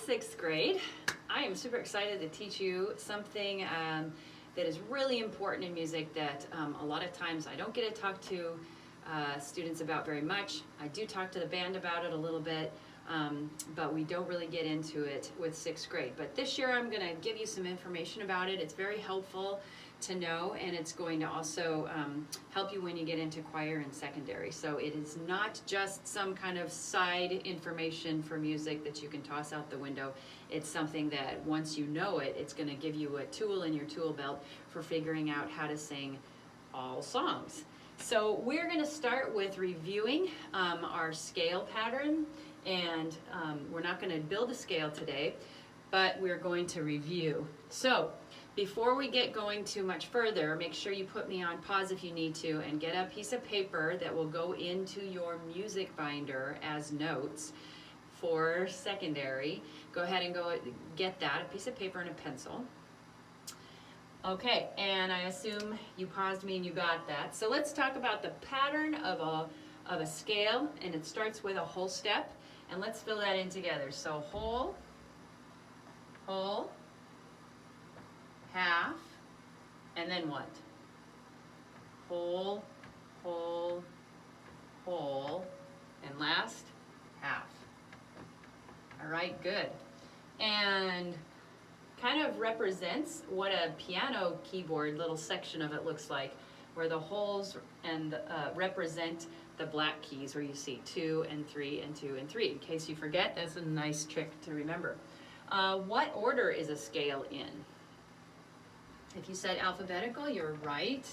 sixth grade. I am super excited to teach you something that is really important in music that a lot of times I don't get to talk to students about very much. I do talk to the band about it a little bit, but we don't really get into it with sixth grade. But this year I'm going to give you some information about it. It's very helpful to know, and it's going to also help you when you get into choir and secondary. So it is not just some kind of side information for music that you can toss out the window. It's something that once you know it, it's going to give you a tool in your tool belt for figuring out how to sing all songs. So we're going to start with reviewing our scale pattern, and we're not going to build a scale today, but we're going to review. So before we get going too much further, make sure you put me on pause if you need to and get a piece of paper that will go into your music binder as notes for secondary. Go ahead and go get that, a piece of paper and a pencil. Okay, and I assume you paused me and you got that. So let's talk about the pattern of a scale, and it starts with a whole step, and let's fill that in together. So whole, whole, half, and then what? Whole, whole, whole, and last, half. All right, good. And kind of represents what a piano keyboard little section of it looks like, where the holes and represent the black keys, where you see 2 and 3 and 2 and 3. In case you forget, that's a nice trick to remember. What order is a scale in? If you said alphabetical, you're right.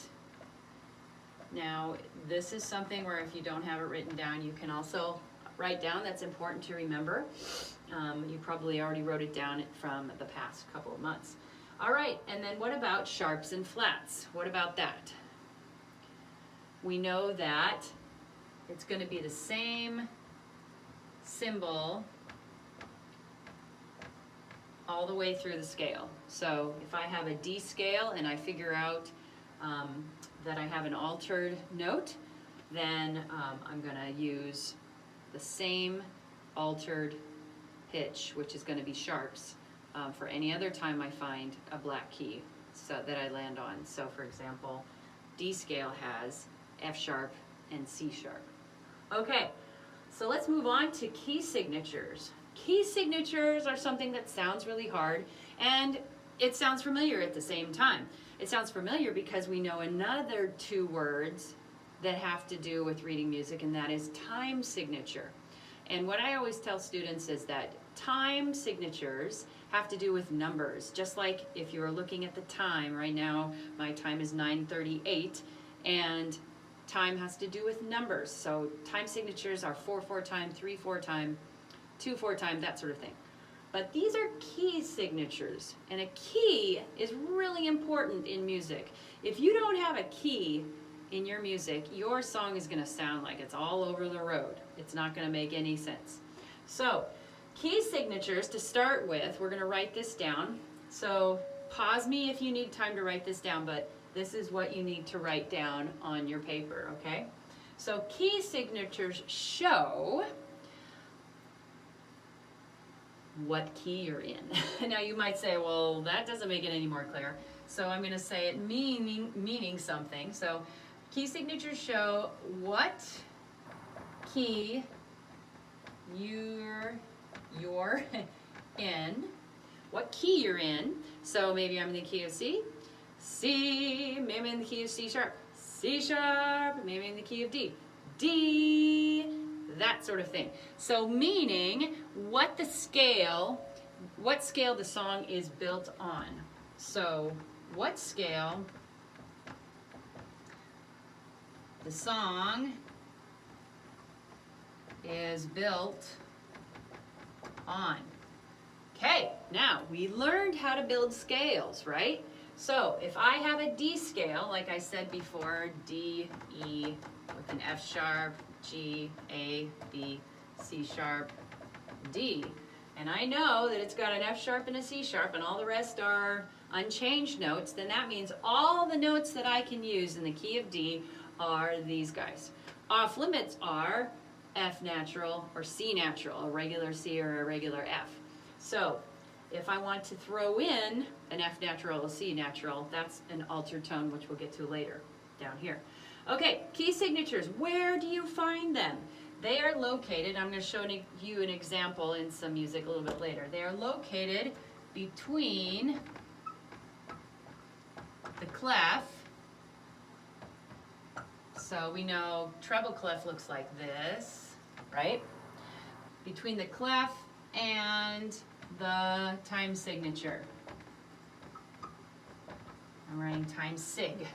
Now, this is something where if you don't have it written down, you can also write down. That's important to remember. You probably already wrote it down from the past couple of months. All right, and then what about sharps and flats? What about that? We know that it's going to be the same symbol all the way through the scale. So if I have a D scale and I figure out that I have an altered note, then I'm going to use the same altered pitch, which is going to be sharps, for any other time I find a black key so that I land on. So for example, D scale has F sharp and C sharp. Okay, so let's move on to key signatures. Key signatures are something that sounds really hard, and it sounds familiar at the same time. It sounds familiar because we know another 2 words that have to do with reading music, and that is time signature. And what I always tell students is that time signatures have to do with numbers. Just like if you're looking at the time, right now my time is 9:38, and time has to do with numbers. So time signatures are 4/4 time, 3/4 time, 2/4 time, that sort of thing. But these are key signatures, and a key is really important in music. If you don't have a key in your music, your song is going to sound like it's all over the road. It's not going to make any sense. So key signatures to start with, we're going to write this down. So pause me if you need time to write this down, but this is what you need to write down on your paper, okay? So key signatures show what key you're in. Now you might say, well, that doesn't make it any more clear. So I'm going to say it meaning something. So key signatures show what key you're in, what key you're in. So maybe I'm in the key of C, maybe I'm in the key of C sharp, C sharp, maybe in the key of D, D, that sort of thing. So meaning what scale the song is built on. So what scale the song is built on. Okay, now we learned how to build scales, right? So if I have a D scale, like I said before, D, E, with an F sharp, G, A, B, C sharp, D, and I know that it's got an F sharp and a C sharp and all the rest are unchanged notes, then that means all the notes that I can use in the key of D are these guys. Off limits are F natural or C natural, a regular C or a regular F. So if I want to throw in an F natural, a C natural, that's an altered tone, which we'll get to later down here. Okay, key signatures, where do you find them? They are located, I'm going to show you an example in some music a little bit later. They are located between the clef. So we know treble clef looks like this, right? Between the clef and the time signature. I'm writing time sig.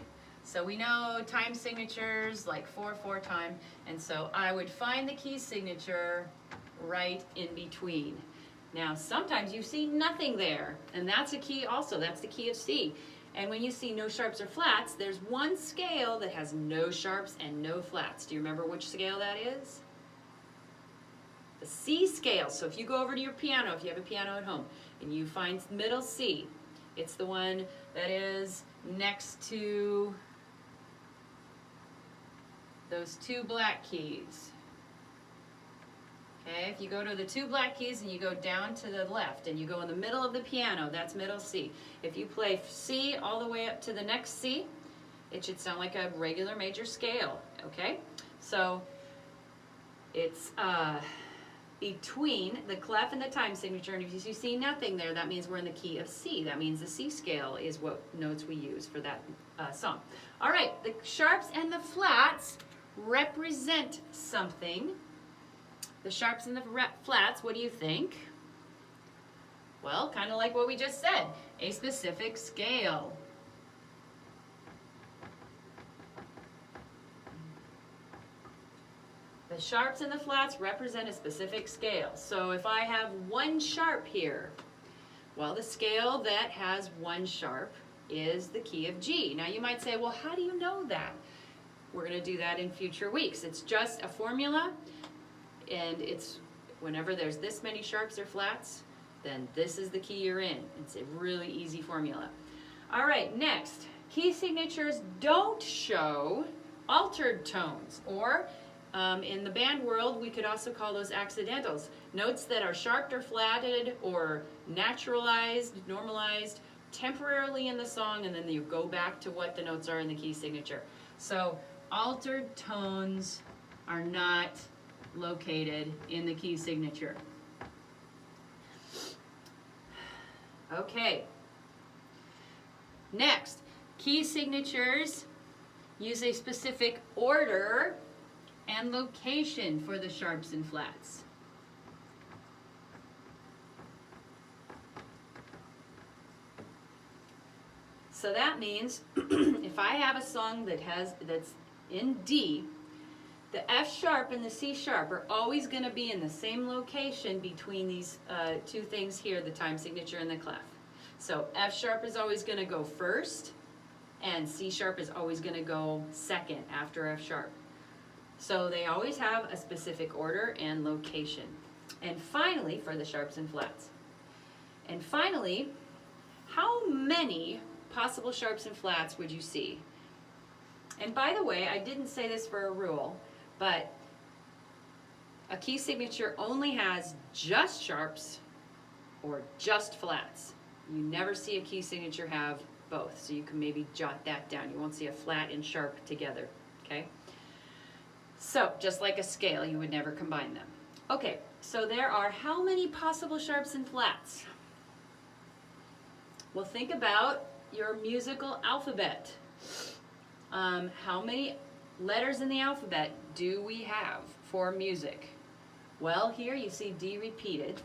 So we know time signatures like 4/4 time, and so I would find the key signature right in between. Now sometimes you see nothing there, and that's a key also, that's the key of C. And when you see no sharps or flats, there's one scale that has no sharps and no flats. Do you remember which scale that is? The C scale. So if you go over to your piano, if you have a piano at home, and you find middle C, it's the one that is next to those two black keys. Okay, if you go to the two black keys and you go down to the left and you go in the middle of the piano, that's middle C. If you play C all the way up to the next C, it should sound like a regular major scale, okay? So it's between the clef and the time signature, and if you see nothing there, that means we're in the key of C. That means the C scale is what notes we use for that song. All right, the sharps and the flats represent something. The sharps and the flats, what do you think? Well, kind of like what we just said, a specific scale. The sharps and the flats represent a specific scale. So if I have one sharp here, well, the scale that has one sharp is the key of G. Now you might say, well, how do you know that? We're going to do that in future weeks. It's just a formula, and it's whenever there's this many sharps or flats, then this is the key you're in. It's a really easy formula. All right, next, key signatures don't show altered tones, or in the band world, we could also call those accidentals. Notes that are sharped or flatted or naturalized, normalized, temporarily in the song, and then you go back to what the notes are in the key signature. So altered tones are not located in the key signature. Okay. Next, key signatures use a specific order and location for the sharps and flats. So that means if I have a song that's in D, the F sharp and the C sharp are always going to be in the same location between these two things here, the time signature and the clef. So F sharp is always going to go first, and C sharp is always going to go second after F sharp. So they always have a specific order and location. And finally, for the sharps and flats. And finally, how many possible sharps and flats would you see? And by the way, I didn't say this for a rule, but a key signature only has just sharps or just flats. You never see a key signature have both, so you can maybe jot that down. You won't see a flat and sharp together, okay? So, just like a scale, you would never combine them. Okay, so there are how many possible sharps and flats? Well, think about your musical alphabet. How many letters in the alphabet do we have for music? Well, here you see D repeated.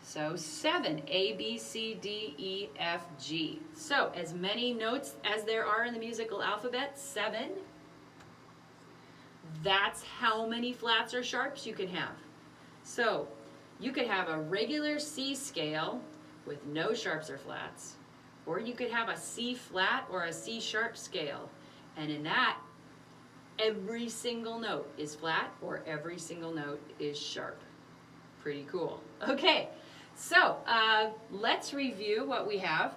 So 7, A, B, C, D, E, F, G. So as many notes as there are in the musical alphabet, 7. That's how many flats or sharps you can have. So you could have a regular C scale with no sharps or flats, or you could have a C flat or a C sharp scale. And in that, every single note is flat or every single note is sharp. Pretty cool. Okay, so let's review what we have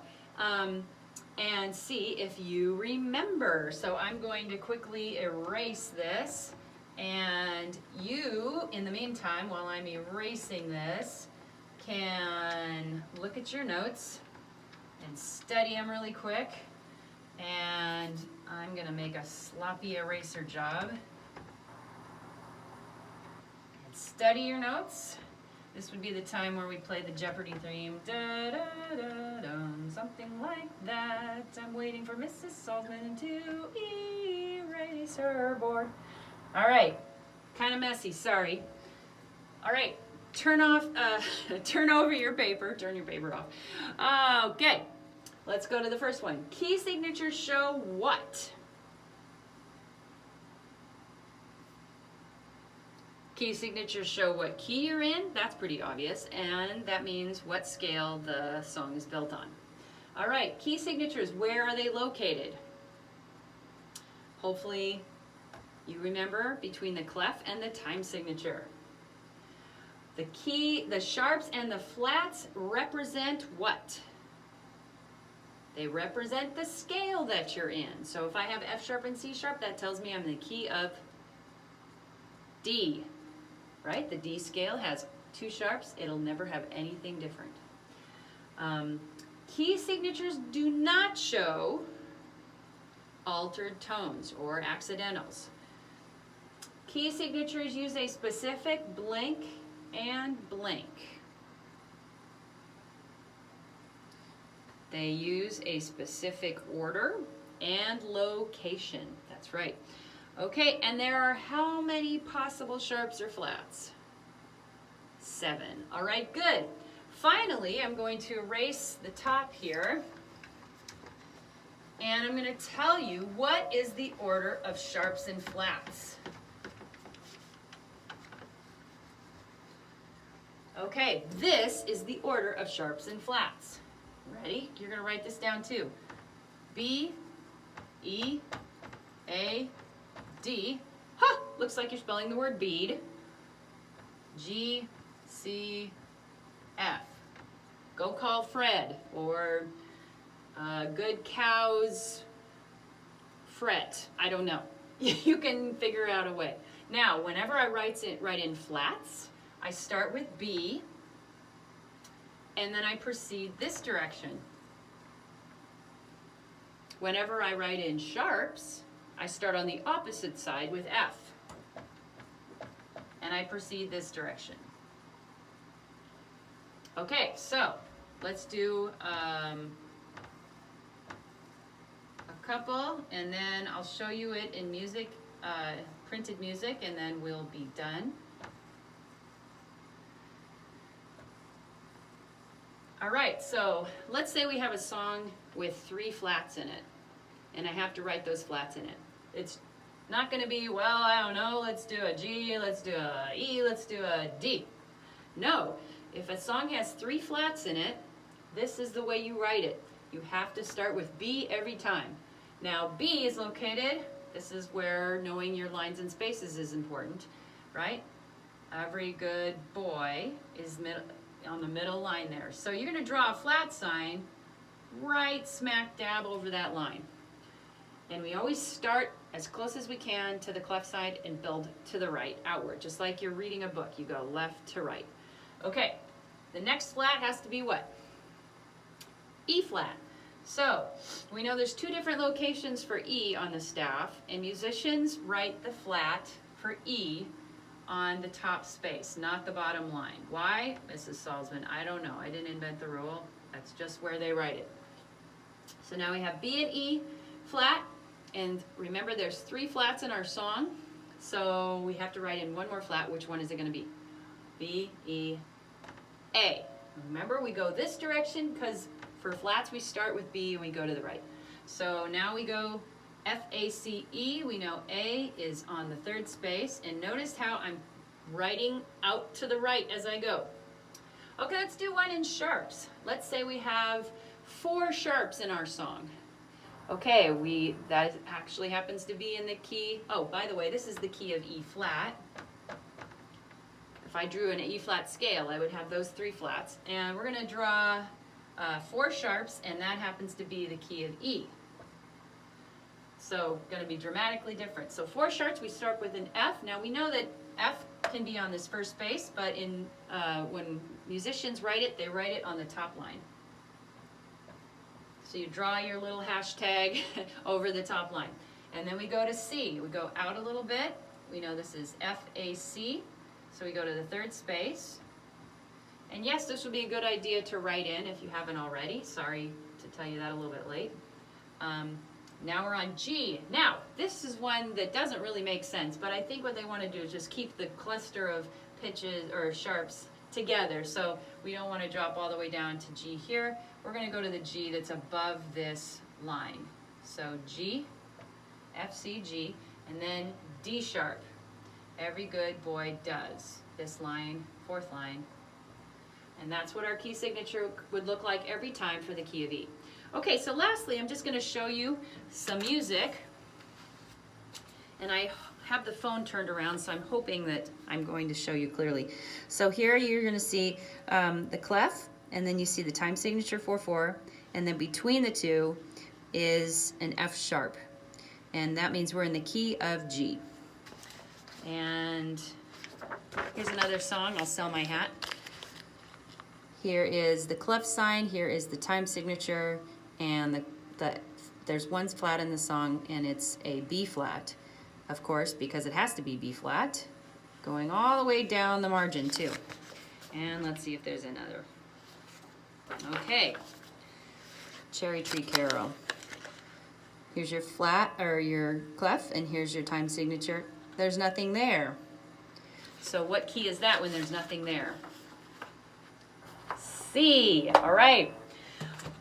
and see if you remember. So I'm going to quickly erase this, and you, in the meantime, while I'm erasing this, can look at your notes and study them really quick. And I'm going to make a sloppy eraser job. And study your notes. This would be the time where we play the Jeopardy theme. Da da da dum, something like that. I'm waiting for Mrs. Salzman to erase her board. All right, kind of messy, sorry. All right, turn over your paper, turn your paper off. Okay, let's go to the first one. Key signatures show what? Key signatures show what key you're in, that's pretty obvious, and that means what scale the song is built on. All right, key signatures, where are they located? Hopefully you remember between the clef and the time signature. The sharps and the flats represent what? They represent the scale that you're in. So if I have F sharp and C sharp, that tells me I'm in the key of D. Right? The D scale has two sharps. It'll never have anything different. Key signatures do not show altered tones or accidentals. Key signatures use a specific blank and blank. They use a specific order and location. That's right. Okay, and there are how many possible sharps or flats? 7. All right, good. Finally, I'm going to erase the top here, and I'm going to tell you what is the order of sharps and flats. Okay, this is the order of sharps and flats. Ready? You're going to write this down too. B, E, A, D. Huh! Looks like you're spelling the word bead. G, C, F. Go call Fred, or good cows fret. I don't know. You can figure out a way. Now, whenever I write in flats, I start with B, and then I proceed this direction. Whenever I write in sharps, I start on the opposite side with F, and I proceed this direction. Okay, so let's do a couple, and then I'll show you it in music, printed music, and then we'll be done. All right, so let's say we have a song with 3 flats in it, and I have to write those flats in it. It's not going to be, well, I don't know, let's do a G, let's do a E, let's do a D. No, if a song has 3 flats in it, this is the way you write it. You have to start with B every time. Now, B is located, this is where knowing your lines and spaces is important, right? Every good boy is on the middle line there. So you're going to draw a flat sign right smack dab over that line. And we always start as close as we can to the clef side and build to the right, outward, just like you're reading a book. You go left to right. Okay, the next flat has to be what? E flat. So we know there's 2 different locations for E on the staff, and musicians write the flat for E on the top space, not the bottom line. Why? Mrs. Salzman, I don't know. I didn't invent the rule. That's just where they write it. So now we have B and E flat, and remember there's 3 flats in our song, so we have to write in one more flat. Which one is it going to be? B, E, A. Remember, we go this direction because for flats we start with B and we go to the right. So now we go F, A, C, E. We know A is on the 3rd space, and notice how I'm writing out to the right as I go. Okay, let's do one in sharps. Let's say we have 4 sharps in our song. Okay, that actually happens to be in the key. Oh, by the way, this is the key of E flat. If I drew an E flat scale, I would have those 3 flats. And we're going to draw 4 sharps, and that happens to be the key of E. So going to be dramatically different. So 4 sharps, we start with an F. Now we know that F can be on this first bass, but when musicians write it, they write it on the top line. So you draw your little hashtag over the top line. And then we go to C. We go out a little bit. We know this is F-A-C. So we go to the third space. And yes, this would be a good idea to write in if you haven't already. Sorry to tell you that a little bit late. Now we're on G. Now, this is one that doesn't really make sense, but I think what they want to do is just keep the cluster of pitches or sharps together. So we don't want to drop all the way down to G here. We're going to go to the G that's above this line. So G, F, C, G, and then D sharp. Every good boy does. This line, fourth line. And that's what our key signature would look like every time for the key of E. Okay, so lastly, I'm just going to show you some music. And I have the phone turned around, so I'm hoping that I'm going to show you clearly. So here you're going to see the clef, and then you see the time signature 4/4, and then between the two is an F sharp. And that means we're in the key of G. And here's another song, I'll Sell My Hat. Here is the clef sign, here is the time signature, and there's one flat in the song, and it's a B flat, of course, because it has to be B flat, going all the way down the margin too. And let's see if there's another. Okay, Cherry Tree Carol. Here's your flat, or your clef, and here's your time signature. There's nothing there. So what key is that when there's nothing there? C. All right.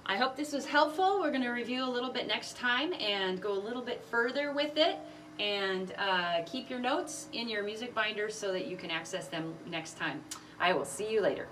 I hope this was helpful. We're going to review a little bit next time and go a little bit further with it. And keep your notes in your music binder so that you can access them next time. I will see you later.